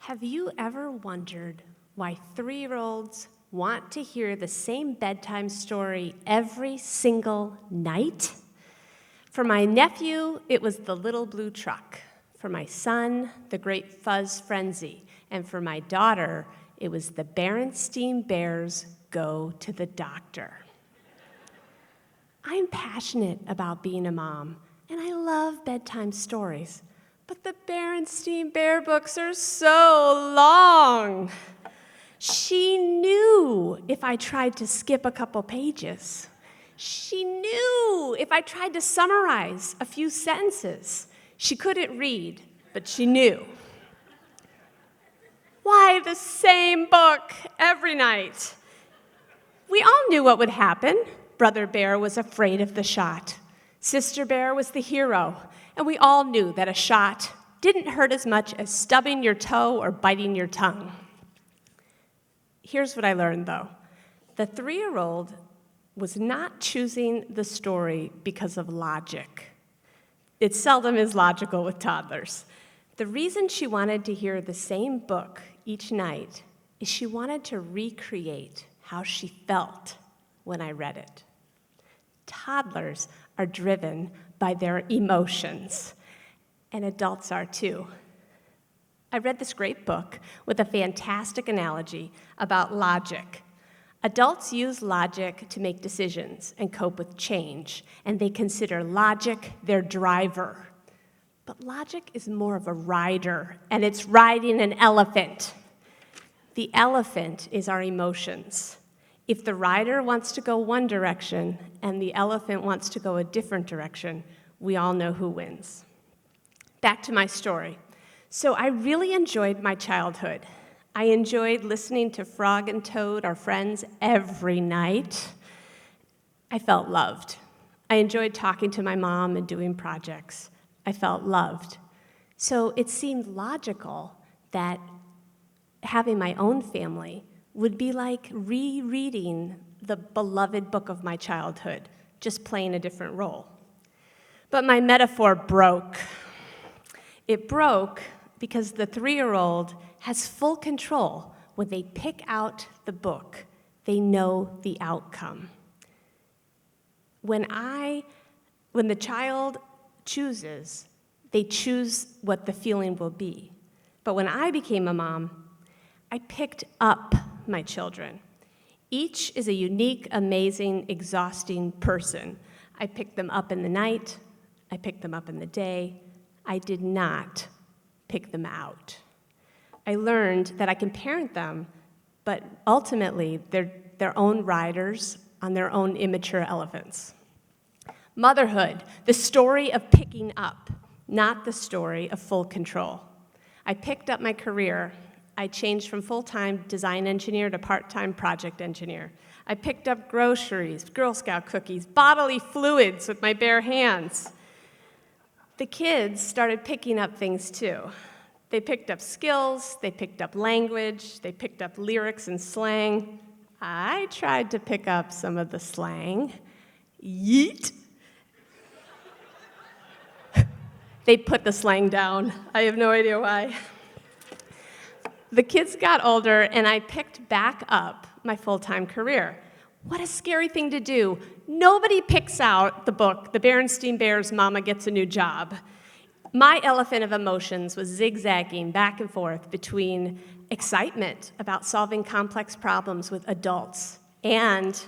Have you ever wondered why 3-year-olds want to hear the same bedtime story every single night? For my nephew, it was The Little Blue Truck. For my son, The Great Fuzz Frenzy. And for my daughter, it was The Berenstain Bears Go to the Doctor. I'm passionate about being a mom, and I love bedtime stories. But the Berenstain Bear books are so long. She knew if I tried to skip a couple pages. She knew if I tried to summarize a few sentences. She couldn't read, but she knew. Why the same book every night? We all knew what would happen. Brother Bear was afraid of the shot. Sister Bear was the hero. And we all knew that a shot didn't hurt as much as stubbing your toe or biting your tongue. Here's what I learned, though. The 3-year-old was not choosing the story because of logic. It seldom is logical with toddlers. The reason she wanted to hear the same book each night is she wanted to recreate how she felt when I read it. Toddlers are driven by their emotions, and adults are too. I read this great book with a fantastic analogy about logic. Adults use logic to make decisions and cope with change, and they consider logic their driver. But logic is more of a rider, and it's riding an elephant. The elephant is our emotions. If the rider wants to go one direction and the elephant wants to go a different direction, we all know who wins. Back to my story. So I really enjoyed my childhood. I enjoyed listening to Frog and Toad, our friends, every night. I felt loved. I enjoyed talking to my mom and doing projects. I felt loved. So it seemed logical that having my own family would be like rereading the beloved book of my childhood, just playing a different role. But my metaphor broke. It broke because the 3-year-old has full control. When they pick out the book, they know the outcome. When the child chooses, they choose what the feeling will be. But when I became a mom, I picked up my children. Each is a unique, amazing, exhausting person. I picked them up in the night. I picked them up in the day. I did not pick them out. I learned that I can parent them, but ultimately they're their own riders on their own immature elephants. Motherhood, the story of picking up, not the story of full control. I picked up my career. I changed from full-time design engineer to part-time project engineer. I picked up groceries, Girl Scout cookies, bodily fluids with my bare hands. The kids started picking up things too. They picked up skills, they picked up language, they picked up lyrics and slang. I tried to pick up some of the slang. Yeet. They put the slang down. I have no idea why. The kids got older, and I picked back up my full-time career. What a scary thing to do. Nobody picks out the book, The Berenstain Bears' Mama Gets a New Job. My elephant of emotions was zigzagging back and forth between excitement about solving complex problems with adults and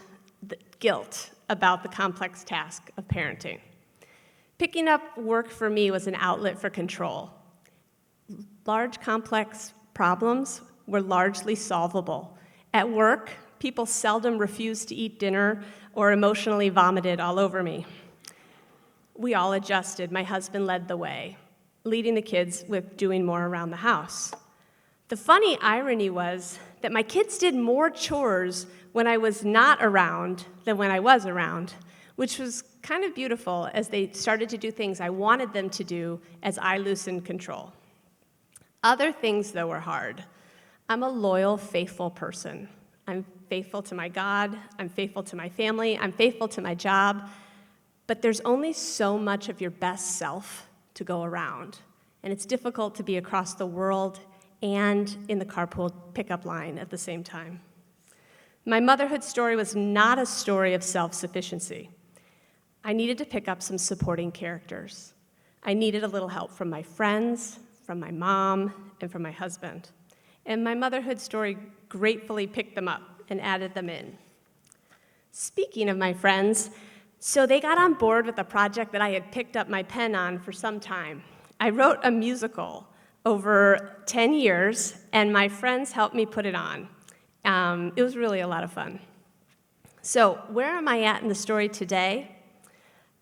the guilt about the complex task of parenting. Picking up work for me was an outlet for control. Large, complex problems were largely solvable. At work, people seldom refused to eat dinner or emotionally vomited all over me. We all adjusted. My husband led the way, leading the kids with doing more around the house. The funny irony was that my kids did more chores when I was not around than when I was around, which was kind of beautiful as they started to do things I wanted them to do as I loosened control. Other things, though, were hard. I'm a loyal, faithful person. I'm faithful to my God, I'm faithful to my family, I'm faithful to my job, but there's only so much of your best self to go around, and it's difficult to be across the world and in the carpool pickup line at the same time. My motherhood story was not a story of self-sufficiency. I needed to pick up some supporting characters. I needed a little help from my friends, from my mom, and from my husband. And my motherhood story gratefully picked them up and added them in. Speaking of my friends, so they got on board with a project that I had picked up my pen on for some time. I wrote a musical over 10 years, and my friends helped me put it on. It was really a lot of fun. So where am I at in the story today?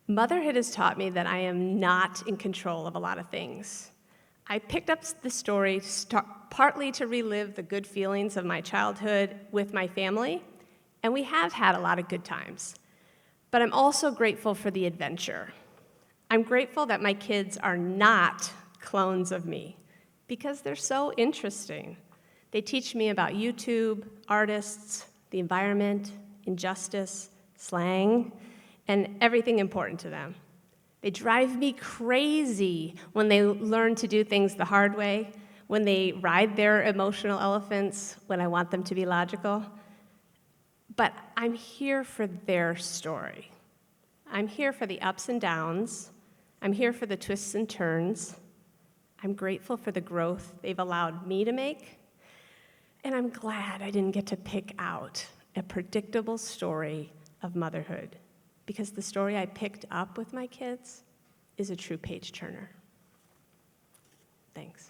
Motherhood has taught me that I am not in control of a lot of things. I picked up the story partly to relive the good feelings of my childhood with my family, and we have had a lot of good times. But I'm also grateful for the adventure. I'm grateful that my kids are not clones of me because they're so interesting. They teach me about YouTube, artists, the environment, injustice, slang, and everything important to them. They drive me crazy when they learn to do things the hard way, when they ride their emotional elephants, when I want them to be logical. But I'm here for their story. I'm here for the ups and downs. I'm here for the twists and turns. I'm grateful for the growth they've allowed me to make. And I'm glad I didn't get to pick out a predictable story of motherhood, because the story I picked up with my kids is a true page-turner. Thanks.